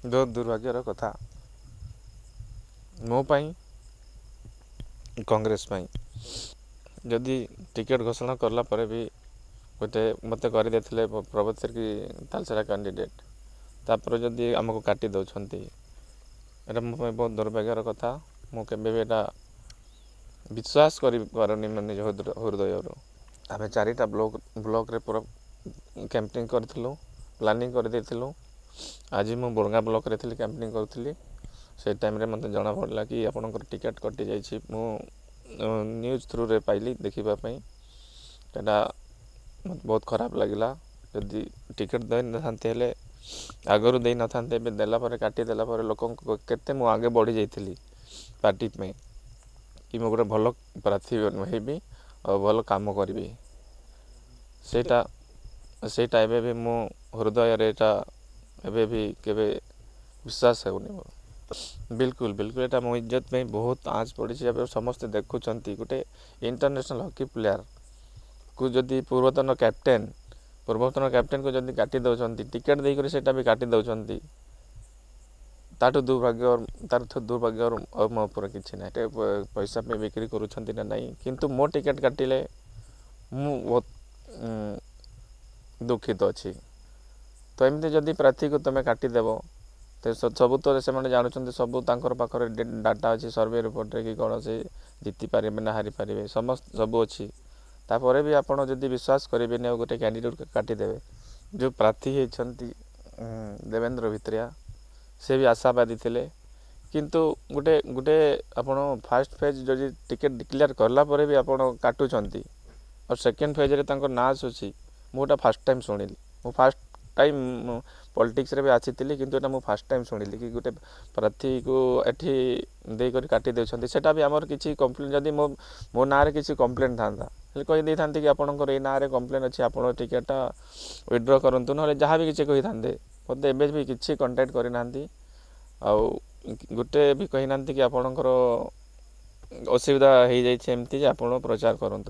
बहुत दुर्भाग्यर कथा मो पाई कांग्रेस पाई जदि टिकेट घोषणा करला पर भी गोटे मत करदे प्रभात की तालसेरा कैंडिडेट तापर जदि आमको काटी दौरान एटा मो बहुत दुर्भाग्यर कथा मुझे विश्वास करें निज हृदय आम चारिटा ब्लॉक रे पूरा कैंपेनिंग करूँ प्लानिंग कर आज मु बोरगा ब्लॉक रे थी कैंपेनिंग करूँ से टाइम रे मत जना पड़ा कि आपंकर टिकेट कटि जाइए मु न्यूज थ्रू रे पाइली देखापी एटा मत बहुत खराब लगिला जदि टिकेट दे ना आगरू दे ना देला काटिदेला लोक केते मु आगे बढ़ी जाइली पार्टी में कि मु गोटे भल प्रार्थी हेबी और भल काम करी सेटा एबे भी मो हृदय रेटा एबे भी केबे विश्वास होनी बिल्कुल बिल्कुल एटा मो इज्जत में बहुत आँच पड़ी समस्त देखुं गोटे इंटरनेशनल हॉकी प्लेयर को जदि पूर्वतन कैप्टेन को जदि काटी दौरान टिकेट देकर सेटा भी काटी दौरान ताठू दुर्भाग्य और मो उपर किसी ना पैसा पे बिक्री करुँच ना नहीं किंतु मो टिकेट काटिले मु बहुत दुखित अच्छी तो एमती जदि प्रार्थी को तुम काटिदेव तो सबू तो से जानते सबू पाखे डाटा अच्छी सर्वे रिपोर्ट कि कौन से जीति पारे ना हारी पारे समस्त सबू अच्छी तापर भी आपड़ जदि विश्वास करेंगे गोटे कैंडिडेट काटिदेवे जो प्रार्थी होती देवेंद्र भित्रिया से भी आशावादी थे किंतु गोटे गोटे आपण फास्ट फेज जदि टिकेट डिक्लेयर करला पर भी आपण काटुंट और सेकेंड फेज रे तांको ना आसूसी मुझा फास्ट टाइम शुणिली मु फास्ट टाइम पॉलिटिक्स रे भी आसी किंतु एटा मु फास्ट टाइम शुणिली कि गोटे प्रार्थी को एठी देकर काटी देउछन्ती सेटा भी हमर किछि कंप्लेन जदि मो ना रे किछि कंप्लेन थांता कही दे था कि आपंकर ये ना कंप्लेन अच्छी आप टिकेट विड्र करूँ ना जहाँ भी किसी कही था मत एवं भी किसी कंटाक्ट करना गोटे भी कही ना कि आपणकर असुविधा हो जाए प्रचार करूँ।